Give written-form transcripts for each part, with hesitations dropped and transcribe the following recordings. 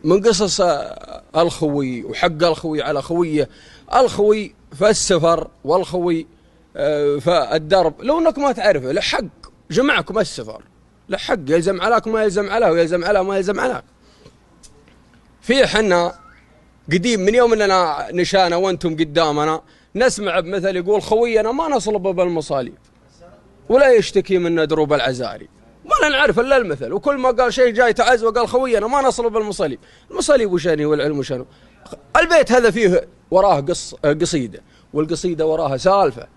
من قصص الخوي وحق الخوي على خويه. الخوي في السفر والخوي في الدرب، لو انك ما تعرفه له حق، جمعكم السفر له حق، يلزم عليك ما يلزم عليه، ويلزم عليه ما يلزم عليك. في حنا قديم من يوم اننا نشانا وانتم قدامنا نسمع بمثل يقول خوينا ما نصلب بالمصاليب ولا يشتكي منا دروب العزاري. ما نعرف الا المثل، وكل ما قال شيء جاي تعز وقال خوينا ما نصلب بالمصاليب. المصاليب وشاني والعلم وشانو. البيت هذا فيه وراه قصيده، والقصيده وراها سالفه،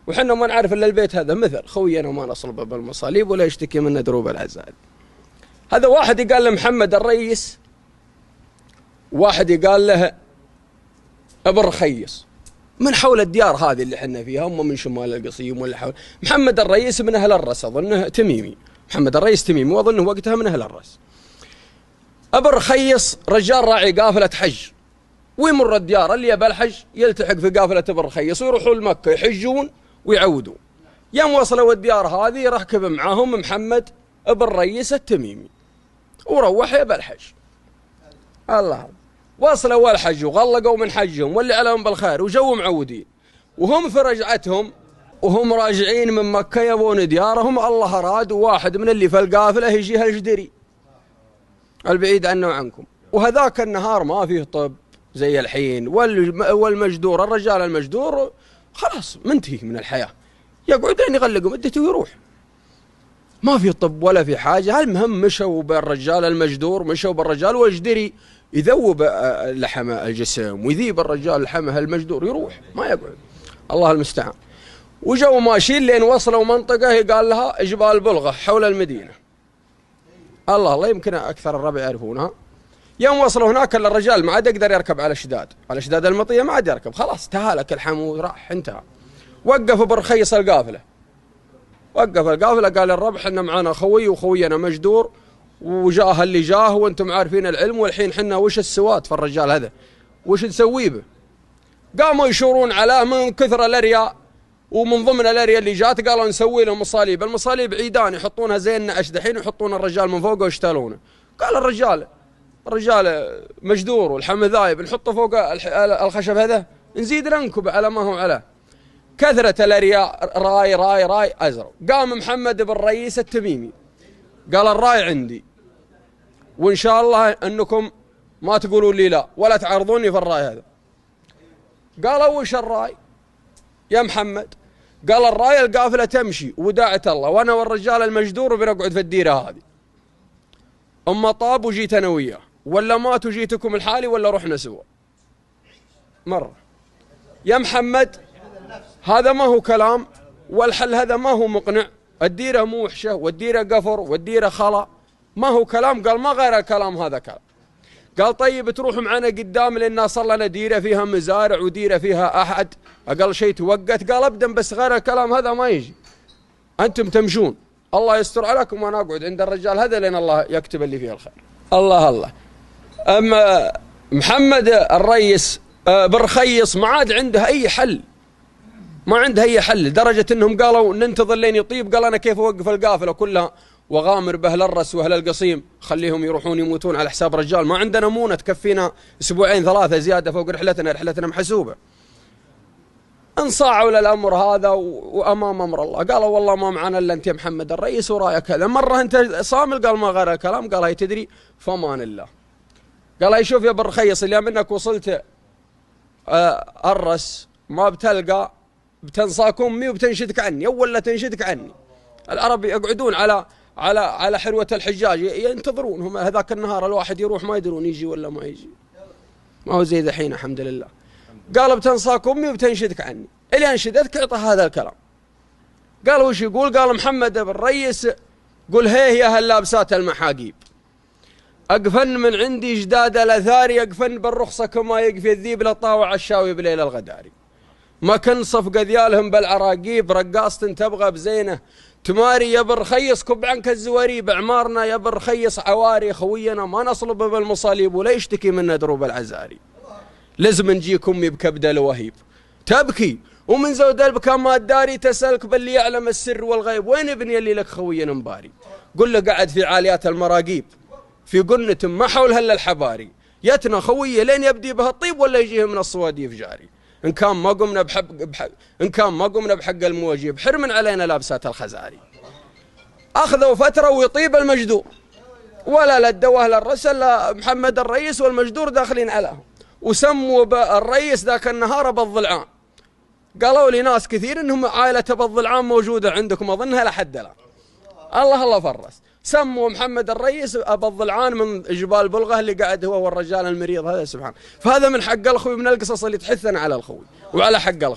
وحنا ما نعرف الا البيت هذا مثل خوينا ما نصلب بالمصاليب ولا يشتكي منا دروب العزاري. هذا واحد يقال له محمد الرئيس، واحد يقال له ابو الرخيص، من حول الديار هذه اللي حنا فيها، هم من شمال القصيم ولا حول. محمد الرئيس من اهل الرس، اظنه تميمي، محمد الرئيس تميمي، واظنه وقتها من اهل الرس. ابو الرخيص رجال راعي قافله حج، ويمر الديار اللي يبى الحج يلتحق في قافله ابو الرخيص ويروحوا لمكه يحجون ويعودون. يوم وصلوا الديار هذه ركب معاهم محمد ابو الرئيس التميمي وروح يبى الحج. الله، وصلوا الحج وغلقوا من حجهم واللي عليهم بالخير وجو معودين، وهم في رجعتهم وهم راجعين من مكة يبون ديارهم، الله أراد واحد من اللي في القافلة يجيها الجدري البعيد عنه وعنكم. وهذاك النهار ما فيه طب زي الحين، والمجدور الرجال المجدور خلاص منتهي من الحياة، يقعدين يغلقوا مدته ويروح، ما في طب ولا في حاجة. المهم مشوا بالرجال المجدور، مشوا بالرجال والجدري يذوب لحم الجسم ويذيب الرجال لحمه المجدور يروح ما يقعد، الله المستعان. وجوا ماشيين لين وصلوا منطقة قال لها جبال بلغة حول المدينة، الله يمكن أكثر الربع يعرفونها. يوم وصلوا هناك الرجال ما عاد يقدر يركب على شداد المطية، ما عاد يركب، خلاص تهالك الحمو راح انتهى. وقف برخيص القافلة، وقف القافلة قال الرب حنا معنا خوي وخوينا مجدور وجاه اللي جاه وانتم عارفين العلم، والحين حنا وش السواد في الرجال هذا، وش نسوي به؟ قاموا يشورون عليه من كثر الارياء، ومن ضمن الارياء اللي جات قالوا نسوي لهم مصاليب. المصاليب عيدان يحطونها زي النعش دحين ويحطون الرجال من فوقه ويشتلونه. قال الرجال مجدور والحم ذايب، نحطه فوق الخشب هذا نزيد ننكب على ما هو عليه. كثرة الارياء راي ازرق. قام محمد بن الرئيس التميمي قال الراي عندي، وإن شاء الله أنكم ما تقولوا لي لا ولا تعرضوني في الراي هذا. قالوا وش الراي يا محمد؟ قال الراي القافلة تمشي وداعة الله، وأنا والرجال المجدور بنقعد في الديرة هذه، أما طاب وجيت أنا وياه، ولا مات وجيتكم الحالي، ولا رحنا سوا مرة. يا محمد هذا ما هو كلام، والحل هذا ما هو مقنع، الديرة مو وحشة والديرة قفر والديرة خلا، ما هو كلام. قال ما غير الكلام هذا كلام. قال طيب تروحوا معنا قدام لأن صار لنا ديرة فيها مزارع وديرة فيها أحد أقل شيء توقت. قال أبدا بس غير الكلام هذا ما يجي، أنتم تمشون الله يستر عليكم وأنا أقعد عند الرجال هذا لأن الله يكتب اللي فيه الخير. الله. أما محمد الرئيس برخيص ما عاد عنده أي حل، ما عنده أي حل، لدرجة أنهم قالوا ننتظر لين يطيب. قال أنا كيف أوقف القافلة كلها وغامر بأهل الرس وأهل القصيم، خليهم يروحون يموتون على حساب رجال، ما عندنا مونة تكفينا أسبوعين ثلاثة زيادة فوق رحلتنا محسوبة. انصاعوا للأمر هذا وأمام أمر الله. قالوا والله ما معنا إلا أنت يا محمد الرئيس ورايك هذا. مرة أنت صامل؟ قال ما غير الكلام. قال هي تدري فمان الله. قال هي شوف يا برخيص اليوم انك وصلت الرس ما بتلقى بتنصاك امي وبتنشدك عني، ولا تنشدك عني. العرب يقعدون على حروة الحجاج ينتظرون هم هذاك النهار، الواحد يروح ما يدرون يجي ولا ما يجي، ما هو زي ذحين الحمد لله. قال بتنصاك امي وبتنشدك عني، اللي انشدتك اعطى هذا الكلام. قال وش يقول؟ قال محمد بن الرئيس قل هي يا هاللابسات المحاقيب، أقفن من عندي جداد الأثاري، أقفن بالرخصة كما يقفي الذيب لطاوع الشاوي بليل الغداري. ما كن صفق ذيالهم بالعراقيب، رقاصة تبغى بزينة تماري يا برخيص كب عنك الزواريب. عمارنا يا برخيص عواري، خوينا ما نصلب بالمصاليب ولا يشتكي منا دروب العزاري. لازم نجيك أمي بكبد الوهيب تبكي، ومن زود البكاء ما الداري تسألك باللي يعلم السر والغيب. وين ابني اللي لك خوينا مباري؟ قل له قعد في عاليات المراقيب، في قنة ما حولها الا الحباري، يتنا خويه لين يبدي بها الطيب ولا يجيه من الصواديف جاري. ان كان ما قمنا بحق المواجيب حرمن علينا لابسات الخزاري. اخذوا فتره ويطيب المجدور، ولا لدوا اهل الرسل لا محمد الرئيس والمجدور داخلين عليهم، وسموا الرئيس ذاك النهار ابو الضلعان. قالوا لي ناس كثير انهم عائله ابو الضلعان موجوده عندكم اظنها لحد الان. الله فرس، سموا محمد الرئيس ابو الضلعان من جبال بلغه اللي قاعد هو والرجال المريض هذا. سبحان، فهذا من حق الخوي، من القصص اللي تحثنا على الخوي وعلى حق الخوي.